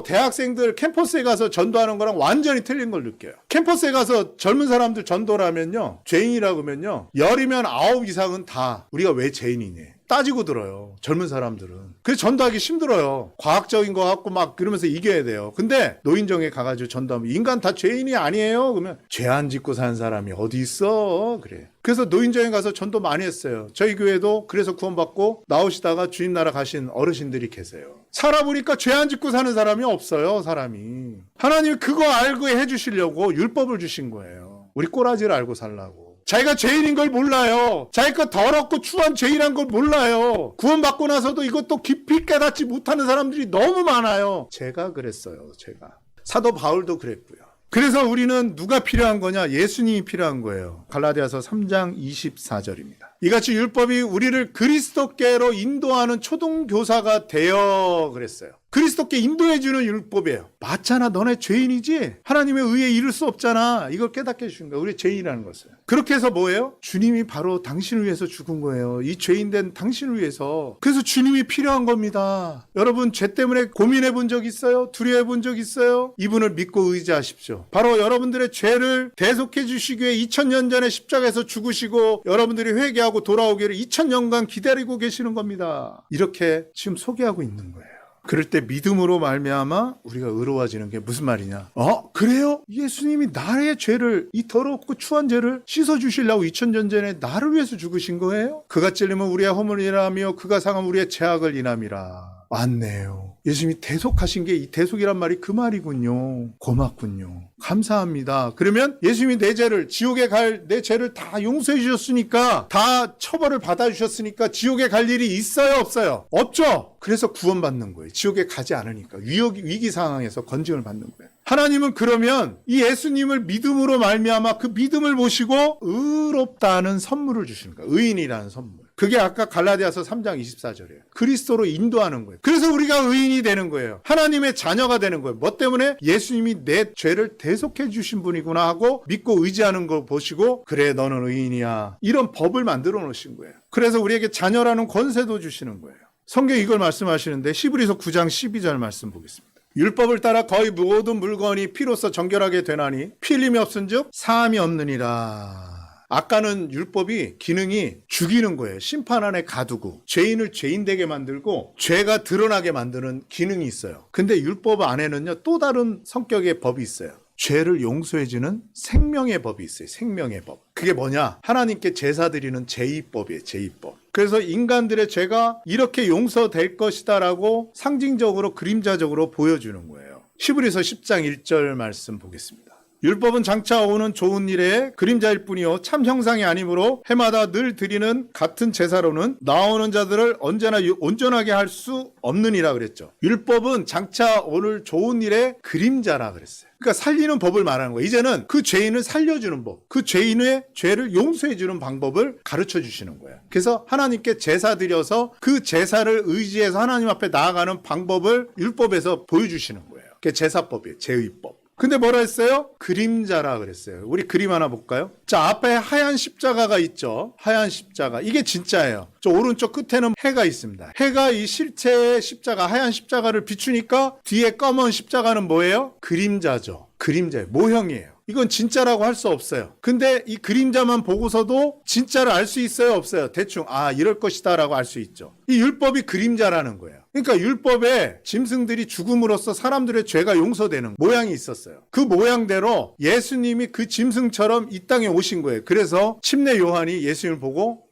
대학생들 캠퍼스에 가서 전도하는 거랑 완전히 틀린 걸 느껴요. 캠퍼스에 가서 젊은 사람들 전도를 하면요. 죄인이라고 하면요. 10이면 9 이상은 다 우리가 왜 죄인이니? 따지고 들어요. 젊은 사람들은. 그래서 전도하기 힘들어요. 과학적인 거 갖고 막 그러면서 이겨야 돼요. 근데 노인정에 가가지고 전도하면 인간 다 죄인이 아니에요? 그러면 죄 안 짓고 사는 사람이 어디 있어? 그래. 그래서 노인정에 가서 전도 많이 했어요. 저희 교회도 그래서 구원받고 나오시다가 주님 나라 가신 어르신들이 계세요. 살아보니까 죄 안 짓고 사는 사람이 없어요. 사람이. 하나님이 그거 알고 해주시려고 율법을 주신 거예요. 우리 꼬라지를 알고 살라고. 자기가 죄인인 걸 몰라요. 자기가 더럽고 추한 죄인한 걸 몰라요. 구원받고 나서도 이것도 깊이 깨닫지 못하는 사람들이 너무 많아요. 제가 그랬어요. 제가. 사도 바울도 그랬고요. 그래서 우리는 누가 필요한 거냐? 예수님이 필요한 거예요. 갈라디아서 3장 24절입니다. 이같이 율법이 우리를 그리스도께로 인도하는 초등교사가 되어 그랬어요. 그리스도께 인도해주는 율법이에요. 맞잖아. 너네 죄인이지? 하나님의 의에 이를 수 없잖아. 이걸 깨닫게 해주신 거예요. 우리 죄인이라는 것을. 그렇게 해서 뭐예요? 주님이 바로 당신을 위해서 죽은 거예요. 이 죄인된 당신을 위해서. 그래서 주님이 필요한 겁니다. 여러분 죄 때문에 고민해 본 적 있어요? 두려워해 본 적 있어요? 이분을 믿고 의지하십시오. 바로 여러분들의 죄를 대속해 주시기 위해 2000년 전에 십자가에서 죽으시고 여러분들이 회개하고 돌아오기를 2000년간 기다리고 계시는 겁니다. 이렇게 지금 소개하고 있는 거예요. 그럴 때 믿음으로 말미암아 우리가 의로워지는 게 무슨 말이냐? 그래요? 예수님이 나의 죄를, 이 더럽고 추한 죄를 씻어주시려고 2000년 전에 나를 위해서 죽으신 거예요? 그가 찔리면 우리의 허물을 인하며 그가 상하면 우리의 죄악을 인함이라. 맞네요. 예수님이 대속하신 게 이 대속이란 말이 그 말이군요. 고맙군요. 감사합니다. 그러면 예수님이 내 죄를, 지옥에 갈 내 죄를 다 용서해 주셨으니까, 다 처벌을 받아주셨으니까 지옥에 갈 일이 있어요? 없어요? 없죠? 그래서 구원받는 거예요. 지옥에 가지 않으니까. 위기 상황에서 건징을 받는 거예요. 하나님은 그러면 이 예수님을 믿음으로 말미암아 그 믿음을 보시고 의롭다는 선물을 주시는 거예요. 의인이라는 선물. 그게 아까 갈라디아서 3장 24절이에요. 그리스도로 인도하는 거예요. 그래서 우리가 의인이 되는 거예요. 하나님의 자녀가 되는 거예요. 뭐 때문에? 예수님이 내 죄를 대속해 주신 분이구나 하고 믿고 의지하는 걸 보시고, 그래 너는 의인이야. 이런 법을 만들어 놓으신 거예요. 그래서 우리에게 자녀라는 권세도 주시는 거예요. 성경이 이걸 말씀하시는데 히브리서 9장 12절 말씀 보겠습니다. 율법을 따라 거의 모든 물건이 피로써 정결하게 되나니 피 흘림이 없은즉 사함이 없느니라. 아까는 율법이 기능이 죽이는 거예요. 심판 안에 가두고 죄인을 죄인되게 만들고 죄가 드러나게 만드는 기능이 있어요. 근데 율법 안에는요 또 다른 성격의 법이 있어요. 죄를 용서해주는 생명의 법이 있어요. 생명의 법. 그게 뭐냐? 하나님께 제사 드리는 제의법이에요. 제의법. 그래서 인간들의 죄가 이렇게 용서될 것이다라고 상징적으로 그림자적으로 보여주는 거예요. 히브리서 10장 1절 말씀 보겠습니다. 율법은 장차 오는 좋은 일의 그림자일 뿐이요 참 형상이 아니므로 해마다 늘 드리는 같은 제사로는 나오는 자들을 언제나 온전하게 할 수 없느니라 그랬죠. 율법은 장차 오늘 좋은 일의 그림자라 그랬어요. 그러니까 살리는 법을 말하는 거예요. 이제는 그 죄인을 살려주는 법, 그 죄인의 죄를 용서해주는 방법을 가르쳐 주시는 거예요. 그래서 하나님께 제사 드려서 그 제사를 의지해서 하나님 앞에 나아가는 방법을 율법에서 보여주시는 거예요. 그게 제사법이에요. 제의법. 근데 뭐라 했어요? 그림자라 그랬어요. 우리 그림 하나 볼까요? 자, 앞에 하얀 십자가가 있죠. 하얀 십자가. 이게 진짜예요. 저 오른쪽 끝에는 해가 있습니다. 해가 이 실체의 십자가, 하얀 십자가를 비추니까 뒤에 검은 십자가는 뭐예요? 그림자죠. 그림자예요. 모형이에요. 이건 진짜라고 할 수 없어요. 근데 이 그림자만 보고서도 진짜를 알 수 있어요? 없어요? 대충 이럴 것이다 라고 알 수 있죠. 이 율법이 그림자라는 거예요. 그러니까 율법에 짐승들이 죽음으로써 사람들의 죄가 용서되는 모양이 있었어요. 그 모양대로 예수님이 그 짐승처럼 이 땅에 오신 거예요. 그래서 침례 요한이 예수님을 보고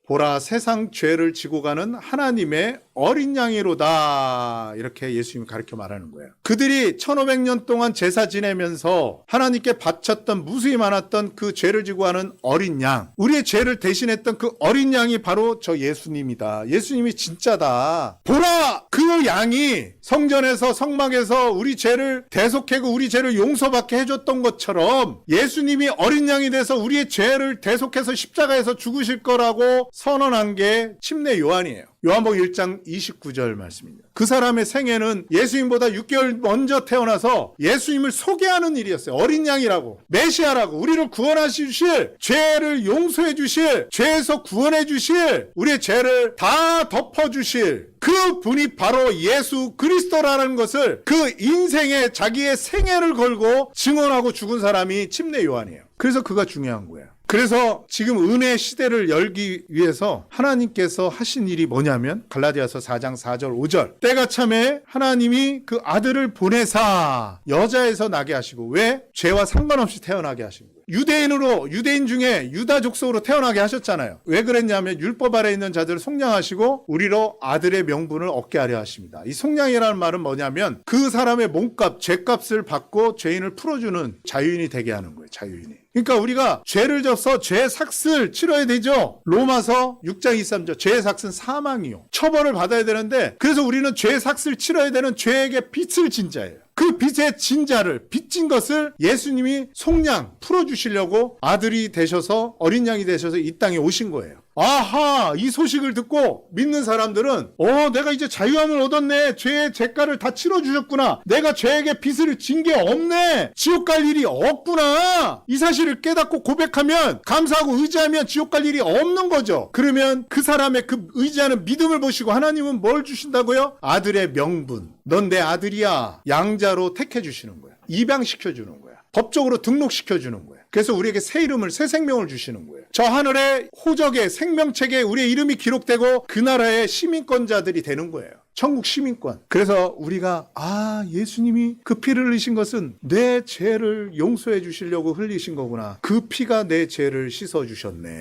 보라 세상 죄를 지고 가는 하나님의 어린 양이로다 이렇게 예수님이 가르쳐 말하는 거예요. 그들이 1500년 동안 제사 지내면서 하나님께 바쳤던 무수히 많았던 그 죄를 지고 가는 어린 양, 우리의 죄를 대신했던 그 어린 양이 바로 저 예수님이다. 예수님이 진짜다. 보라 그 양이 성전에서 성막에서 우리 죄를 대속하고 우리 죄를 용서받게 해줬던 것처럼 예수님이 어린 양이 돼서 우리의 죄를 대속해서 십자가에서 죽으실 거라고 선언한 게 침례 요한이에요. 요한복음 1장 29절 말씀입니다. 그 사람의 생애는 예수님보다 6개월 먼저 태어나서 예수님을 소개하는 일이었어요. 어린 양이라고, 메시아라고, 우리를 구원하실, 죄를 용서해 주실, 죄에서 구원해 주실, 우리의 죄를 다 덮어 주실 그 분이 바로 예수 그리스도라는 것을 그 인생에 자기의 생애를 걸고 증언하고 죽은 사람이 침례 요한이에요. 그래서 그가 중요한 거예요. 그래서 지금 은혜 시대를 열기 위해서 하나님께서 하신 일이 뭐냐면 갈라디아서 4장 4절 5절 때가 참에 하나님이 그 아들을 보내사 여자에서 나게 하시고 왜? 죄와 상관없이 태어나게 하신 거예요. 유대인 중에 유다 족속으로 태어나게 하셨잖아요. 왜 그랬냐면 율법 아래 있는 자들을 속량하시고 우리로 아들의 명분을 얻게 하려 하십니다. 이 속량이라는 말은 뭐냐면 그 사람의 몸값, 죄값을 받고 죄인을 풀어주는 자유인이 되게 하는 거예요. 자유인이. 그러니까 우리가 죄를 져서 죄 삭슬 치러야 되죠. 로마서 6장 23절 죄의 삭슬은 사망이요. 처벌을 받아야 되는데 그래서 우리는 죄의 삭슬 치러야 되는 죄에게 빚을 진 자예요. 그 빚의 진자를 빚진 것을 예수님이 속량 풀어주시려고 아들이 되셔서 어린 양이 되셔서 이 땅에 오신 거예요. 아하, 이 소식을 듣고 믿는 사람들은 내가 이제 자유함을 얻었네. 죄의 죄가를 다 치러주셨구나. 내가 죄에게 빚을 진 게 없네. 지옥 갈 일이 없구나. 이 사실을 깨닫고 고백하면 감사하고 의지하면 지옥 갈 일이 없는 거죠. 그러면 그 사람의 그 의지하는 믿음을 보시고 하나님은 뭘 주신다고요? 아들의 명분. 넌 내 아들이야. 양자로 택해 주시는 거야. 입양시켜 주는 거야. 법적으로 등록시켜 주는 거야. 그래서 우리에게 새 이름을, 새 생명을 주시는 거예요. 저 하늘의 호적에 생명책에 우리의 이름이 기록되고 그 나라의 시민권자들이 되는 거예요. 천국 시민권. 그래서 우리가 예수님이 그 피를 흘리신 것은 내 죄를 용서해 주시려고 흘리신 거구나. 그 피가 내 죄를 씻어 주셨네.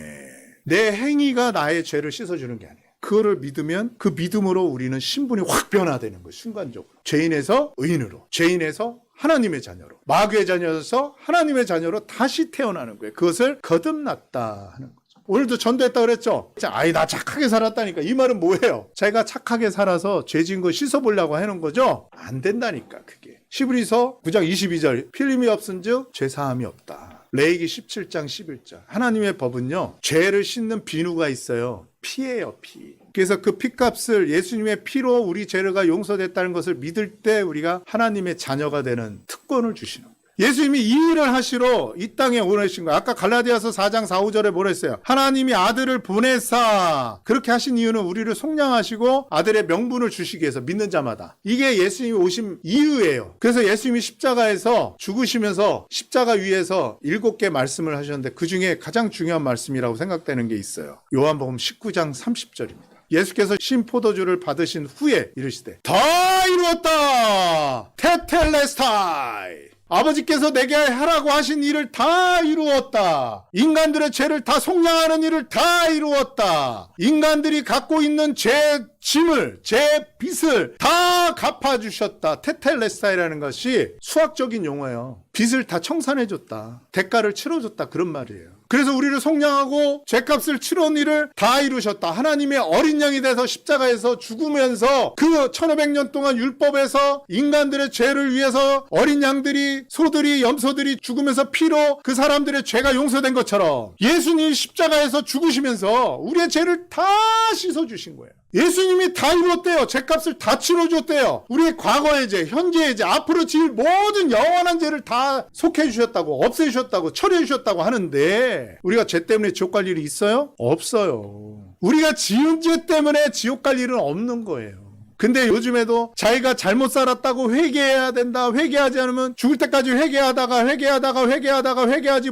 내 행위가 나의 죄를 씻어 주는 게 아니에요. 그거를 믿으면 그 믿음으로 우리는 신분이 확 변화되는 거예요. 순간적으로. 죄인에서 의인으로, 죄인에서 하나님의 자녀로, 마귀의 자녀에서 하나님의 자녀로 다시 태어나는 거예요. 그것을 거듭났다 하는 거죠. 오늘도 전도했다 그랬죠? 나 착하게 살았다니까. 이 말은 뭐예요? 자기가 착하게 살아서 죄 지은 거 씻어보려고 하는 거죠? 안 된다니까 그게. 히브리서 9장 22절 필림이 없은즉 죄사함이 없다. 레위기 17장 11절 하나님의 법은요 죄를 씻는 비누가 있어요. 피예요, 피. 그래서 그 피값을 예수님의 피로 우리 죄가 용서됐다는 것을 믿을 때 우리가 하나님의 자녀가 되는 특권을 주시는 거예요. 예수님이 이 일을 하시러 이 땅에 오내신 거예요. 아까 갈라디아서 4장 4, 5절에 뭐라 했어요? 하나님이 아들을 보내사 그렇게 하신 이유는 우리를 속량하시고 아들의 명분을 주시기 위해서 믿는 자마다. 이게 예수님이 오신 이유예요. 그래서 예수님이 십자가에서 죽으시면서 십자가 위에서 7개 말씀을 하셨는데 그중에 가장 중요한 말씀이라고 생각되는 게 있어요. 요한복음 19장 30절입니다. 예수께서 신포도주를 받으신 후에 이르시되 다 이루었다 테텔레스타이 아버지께서 내게 하라고 하신 일을 다 이루었다. 인간들의 죄를 다 속량하는 일을 다 이루었다. 인간들이 갖고 있는 죄 짐을, 죄 빚을 다 갚아주셨다. 테텔레스타이라는 것이 수학적인 용어예요. 빚을 다 청산해줬다. 대가를 치러줬다. 그런 말이에요. 그래서 우리를 속량하고 죄값을 치러온 일을 다 이루셨다. 하나님의 어린 양이 돼서 십자가에서 죽으면서 그 1500년 동안 율법에서 인간들의 죄를 위해서 어린 양들이, 소들이, 염소들이 죽으면서 피로 그 사람들의 죄가 용서된 것처럼 예수님이 십자가에서 죽으시면서 우리의 죄를 다 씻어주신 거예요. 예수님이 다 이뤘대요. 죄값을 다 치러줬대요. 우리의 과거의 죄, 현재의 죄, 앞으로 지을 모든 영원한 죄를 다 속해 주셨다고, 없애 주셨다고, 처리해 주셨다고 하는데 우리가 죄 때문에 지옥 갈 일이 있어요? 없어요. 우리가 지은 죄 때문에 지옥 갈 일은 없는 거예요. 근데 요즘에도 자기가 잘못 살았다고 회개해야 된다. 회개하지 않으면 죽을 때까지 회개하지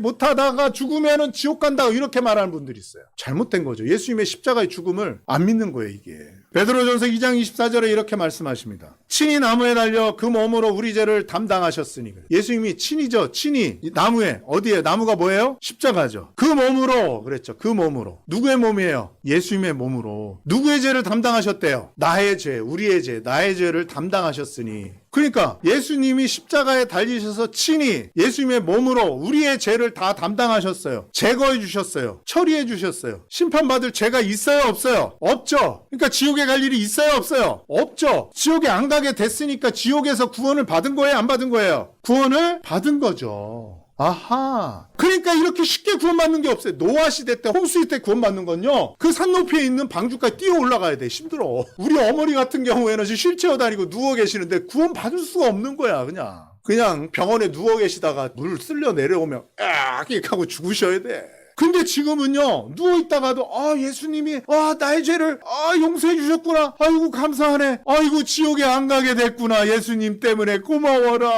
못하다가 죽으면은 지옥 간다. 이렇게 말하는 분들이 있어요. 잘못된 거죠. 예수님의 십자가의 죽음을 안 믿는 거예요, 이게. 베드로전서 2장 24절에 이렇게 말씀하십니다. 친히 나무에 달려 그 몸으로 우리 죄를 담당하셨으니. 예수님이 친이죠. 친히 나무에. 어디에? 나무가 뭐예요? 십자가죠. 그 몸으로 그랬죠. 그 몸으로. 누구의 몸이에요? 예수님의 몸으로. 누구의 죄를 담당하셨대요? 나의 죄, 우리의 죄, 나의 죄를 담당하셨으니. 그러니까 예수님이 십자가에 달리셔서 친히 예수님의 몸으로 우리의 죄를 다 담당하셨어요. 제거해 주셨어요. 처리해 주셨어요. 심판받을 죄가 있어요? 없어요? 없죠. 그러니까 지옥에 갈 일이 있어요? 없어요? 없죠. 지옥에 안 가게 됐으니까 지옥에서 구원을 받은 거예요? 안 받은 거예요? 구원을 받은 거죠. 아하. 그러니까 이렇게 쉽게 구원받는 게 없어요. 노아 시대 때, 홍수 때 구원받는 건요. 그 산 높이에 있는 방주까지 뛰어 올라가야 돼. 힘들어. 우리 어머니 같은 경우에는 지금 휠체어 다니고 누워 계시는데 구원받을 수가 없는 거야, 그냥. 그냥 병원에 누워 계시다가 물 쓸려 내려오면 이렇게 하고 죽으셔야 돼. 근데 지금은요, 누워있다가도, 예수님이, 나의 죄를, 용서해 주셨구나. 아이고, 감사하네. 아이고, 지옥에 안 가게 됐구나. 예수님 때문에 고마워라.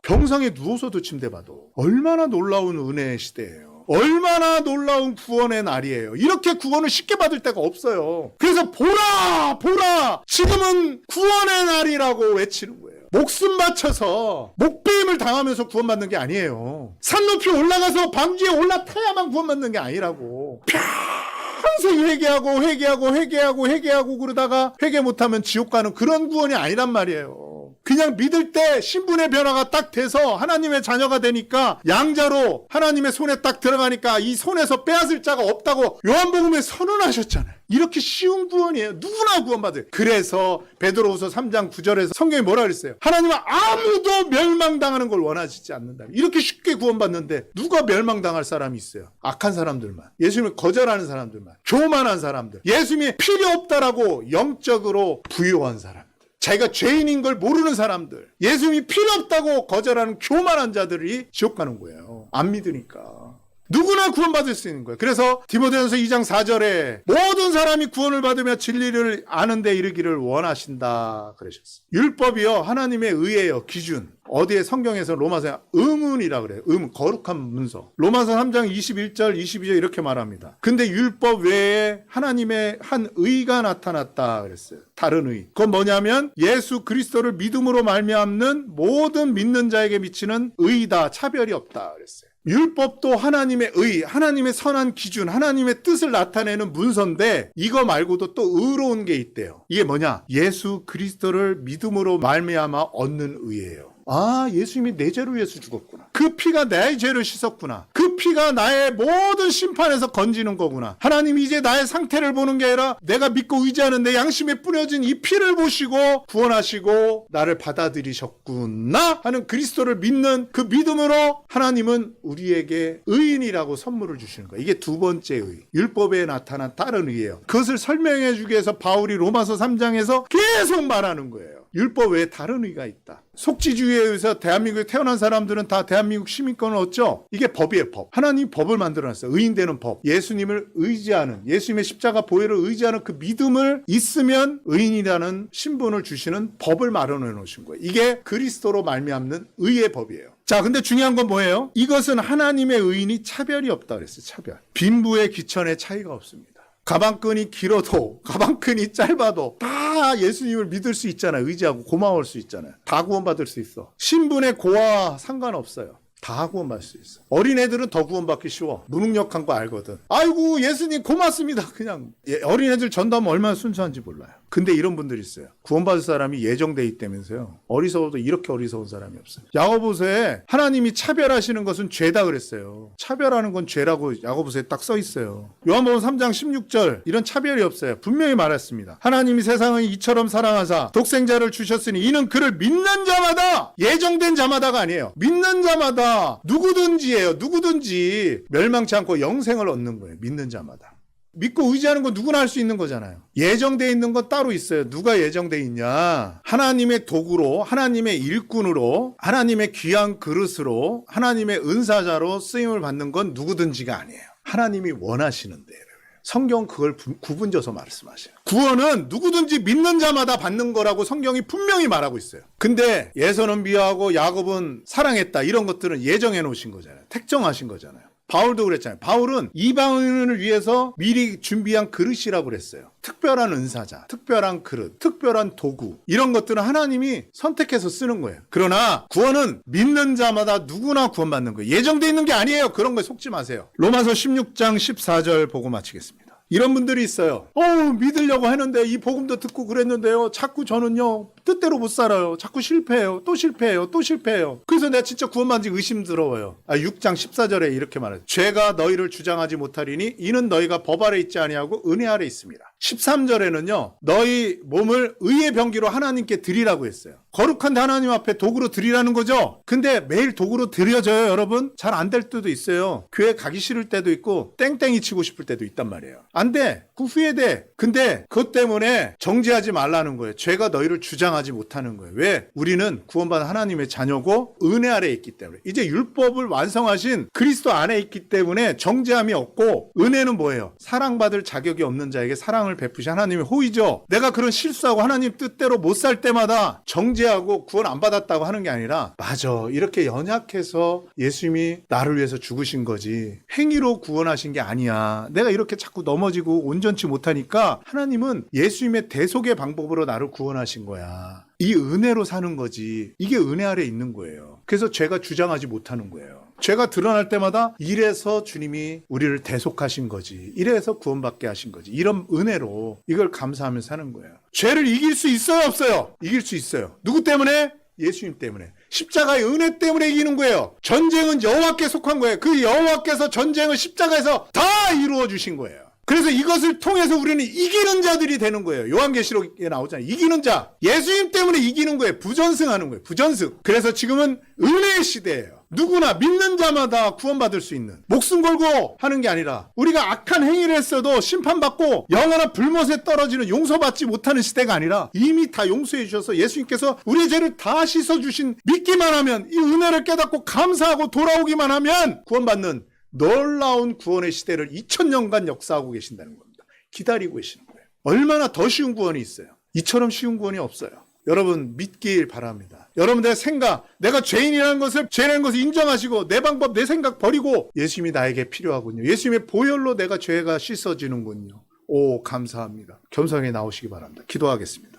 병상에 누워서도 침대봐도. 얼마나 놀라운 은혜의 시대예요. 얼마나 놀라운 구원의 날이에요. 이렇게 구원을 쉽게 받을 데가 없어요. 그래서 보라 보라 지금은 구원의 날이라고 외치는 거예요. 목숨 바쳐서 목배임을 당하면서 구원받는 게 아니에요. 산 높이 올라가서 방주에 올라타야만 구원받는 게 아니라고. 평생 회개하고 그러다가 회개 못하면 지옥 가는 그런 구원이 아니란 말이에요. 그냥 믿을 때 신분의 변화가 딱 돼서 하나님의 자녀가 되니까 양자로 하나님의 손에 딱 들어가니까 이 손에서 빼앗을 자가 없다고 요한복음에 선언하셨잖아요. 이렇게 쉬운 구원이에요. 누구나 구원받아요. 그래서 베드로후서 3장 9절에서 성경이 뭐라 그랬어요? 하나님은 아무도 멸망당하는 걸 원하시지 않는다. 이렇게 쉽게 구원받는데 누가 멸망당할 사람이 있어요? 악한 사람들만, 예수님을 거절하는 사람들만, 교만한 사람들, 예수님이 필요 없다라고 영적으로 부요한 사람, 자기가 죄인인 걸 모르는 사람들, 예수님이 필요 없다고 거절하는 교만한 자들이 지옥 가는 거예요. 안 믿으니까. 누구나 구원받을 수 있는 거예요. 그래서 디모데전서 2장 4절에 모든 사람이 구원을 받으며 진리를 아는 데 이르기를 원하신다 그러셨어요. 율법이요 하나님의 의예요. 기준. 어디에 성경에서 로마서 의문이라 그래요. 거룩한 문서. 로마서 3장 21절 22절 이렇게 말합니다. 근데 율법 외에 하나님의 한 의가 나타났다 그랬어요. 다른 의. 그건 뭐냐면 예수 그리스도를 믿음으로 말미암는 모든 믿는 자에게 미치는 의다. 차별이 없다 그랬어요. 율법도 하나님의 의, 하나님의 선한 기준, 하나님의 뜻을 나타내는 문서인데 이거 말고도 또 의로운 게 있대요. 이게 뭐냐? 예수 그리스도를 믿음으로 말미암아 얻는 의예요. 아, 예수님이 내 죄를 위해서 죽었구나. 그 피가 내 죄를 씻었구나. 그 피가 나의 모든 심판에서 건지는 거구나. 하나님이 이제 나의 상태를 보는 게 아니라 내가 믿고 의지하는 내 양심에 뿌려진 이 피를 보시고 구원하시고 나를 받아들이셨구나 하는 그리스도를 믿는 그 믿음으로 하나님은 우리에게 의인이라고 선물을 주시는 거예요. 이게 두 번째 의. 율법에 나타난 다른 의예요. 그것을 설명해 주기 위해서 바울이 로마서 3장에서 계속 말하는 거예요. 율법 외에 다른 의가 있다. 속지주의에 의해서 대한민국에 태어난 사람들은 다 대한민국 시민권을 얻죠. 이게 법이에요. 법. 하나님이 법을 만들어놨어요. 의인되는 법. 예수님을 의지하는, 예수님의 십자가 보혈을 의지하는 그 믿음을 있으면 의인이라는 신분을 주시는 법을 마련해 놓으신 거예요. 이게 그리스도로 말미암는 의의 법이에요. 자, 근데 중요한 건 뭐예요? 이것은 하나님의 의인이 차별이 없다 그랬어요. 차별. 빈부의 기천의 차이가 없습니다. 가방끈이 길어도 가방끈이 짧아도 다 예수님을 믿을 수 있잖아요. 의지하고 고마울 수 있잖아요. 다 구원받을 수 있어. 신분의 고와 상관없어요. 다 구원받을 수 있어. 어린애들은 더 구원받기 쉬워. 무능력한 거 알거든. 아이고 예수님 고맙습니다. 그냥 어린애들 전도하면 얼마나 순수한지 몰라요. 근데 이런 분들이 있어요. 구원받을 사람이 예정돼 있다면서요. 어리석어도 이렇게 어리석은 사람이 없어요. 야고보서에 하나님이 차별하시는 것은 죄다 그랬어요. 차별하는 건 죄라고 야고보서에 딱 써 있어요. 요한복음 3장 16절 이런 차별이 없어요. 분명히 말했습니다. 하나님이 세상을 이처럼 사랑하사 독생자를 주셨으니 이는 그를 믿는 자마다, 예정된 자마다가 아니에요. 믿는 자마다 누구든지예요. 누구든지 멸망치 않고 영생을 얻는 거예요. 믿는 자마다. 믿고 의지하는 건 누구나 할 수 있는 거잖아요. 예정되어 있는 건 따로 있어요. 누가 예정되어 있냐? 하나님의 도구로, 하나님의 일꾼으로, 하나님의 귀한 그릇으로, 하나님의 은사자로 쓰임을 받는 건 누구든지가 아니에요. 하나님이 원하시는 대로. 성경은 그걸 구분져서 말씀하셔요. 구원은 누구든지 믿는 자마다 받는 거라고 성경이 분명히 말하고 있어요. 근데 예서는 미워하고 야곱은 사랑했다. 이런 것들은 예정해 놓으신 거잖아요. 택정하신 거잖아요. 바울도 그랬잖아요. 바울은 이방인을 위해서 미리 준비한 그릇이라고 그랬어요. 특별한 은사자, 특별한 그릇, 특별한 도구, 이런 것들은 하나님이 선택해서 쓰는 거예요. 그러나 구원은 믿는 자마다 누구나 구원받는 거예요. 예정되어 있는 게 아니에요. 그런 거에 속지 마세요. 로마서 16장 14절 보고 마치겠습니다. 이런 분들이 있어요. 믿으려고 하는데 이 복음도 듣고 그랬는데요. 자꾸 저는요 뜻대로 못 살아요. 자꾸 실패해요. 또 실패해요. 또 실패해요. 그래서 내가 진짜 구원받은지 의심스러워요. 6장 14절에 이렇게 말해요. 죄가 너희를 주장하지 못하리니 이는 너희가 법 아래 있지 아니하고 은혜 아래 있습니다. 13절에는요. 너희 몸을 의의 병기로 하나님께 드리라고 했어요. 거룩한데 하나님 앞에 도구로 드리라는 거죠. 근데 매일 도구로 드려져요, 여러분? 잘 안 될 때도 있어요. 교회 가기 싫을 때도 있고 땡땡이 치고 싶을 때도 있단 말이에요. 안 돼. 자꾸 후회돼. 근데 그것 때문에 정죄하지 말라는 거예요. 죄가 너희를 주장하지 못하는 거예요. 왜? 우리는 구원받은 하나님의 자녀고 은혜 아래에 있기 때문에. 이제 율법을 완성하신 그리스도 안에 있기 때문에 정죄함이 없고, 은혜는 뭐예요? 사랑받을 자격이 없는 자에게 사랑을 베푸신 하나님의 호의죠. 내가 그런 실수하고 하나님 뜻대로 못 살 때마다 정죄하고 구원 안 받았다고 하는 게 아니라, 맞아, 이렇게 연약해서 예수님이 나를 위해서 죽으신 거지, 행위로 구원하신 게 아니야. 내가 이렇게 자꾸 넘어지고 온전치 못하니까 하나님은 예수님의 대속의 방법으로 나를 구원하신 거야. 이 은혜로 사는 거지. 이게 은혜 아래 있는 거예요. 그래서 죄가 주장하지 못하는 거예요. 죄가 드러날 때마다 이래서 주님이 우리를 대속하신 거지, 이래서 구원받게 하신 거지, 이런 은혜로 이걸 감사하면서 사는 거예요. 죄를 이길 수 있어요, 없어요? 이길 수 있어요. 누구 때문에? 예수님 때문에. 십자가의 은혜 때문에 이기는 거예요. 전쟁은 여호와께 속한 거예요. 그 여호와께서 전쟁을 십자가에서 다 이루어 주신 거예요. 그래서 이것을 통해서 우리는 이기는 자들이 되는 거예요. 요한계시록에 나오잖아요. 이기는 자. 예수님 때문에 이기는 거예요. 부전승하는 거예요. 부전승. 그래서 지금은 은혜의 시대예요. 누구나 믿는 자마다 구원받을 수 있는, 목숨 걸고 하는 게 아니라 우리가 악한 행위를 했어도 심판받고 영원한 불못에 떨어지는, 용서받지 못하는 시대가 아니라 이미 다 용서해 주셔서 예수님께서 우리의 죄를 다 씻어주신, 믿기만 하면, 이 은혜를 깨닫고 감사하고 돌아오기만 하면 구원받는 놀라운 구원의 시대를 2000년간 역사하고 계신다는 겁니다. 기다리고 계시는 거예요. 얼마나 더 쉬운 구원이 있어요. 이처럼 쉬운 구원이 없어요. 여러분 믿길 바랍니다. 여러분들의 생각, 내가 죄인이라는 것을 인정하시고 내 방법, 내 생각 버리고 예수님이 나에게 필요하군요. 예수님의 보혈로 내가 죄가 씻어지는군요. 오, 감사합니다. 겸손하게 나오시기 바랍니다. 기도하겠습니다.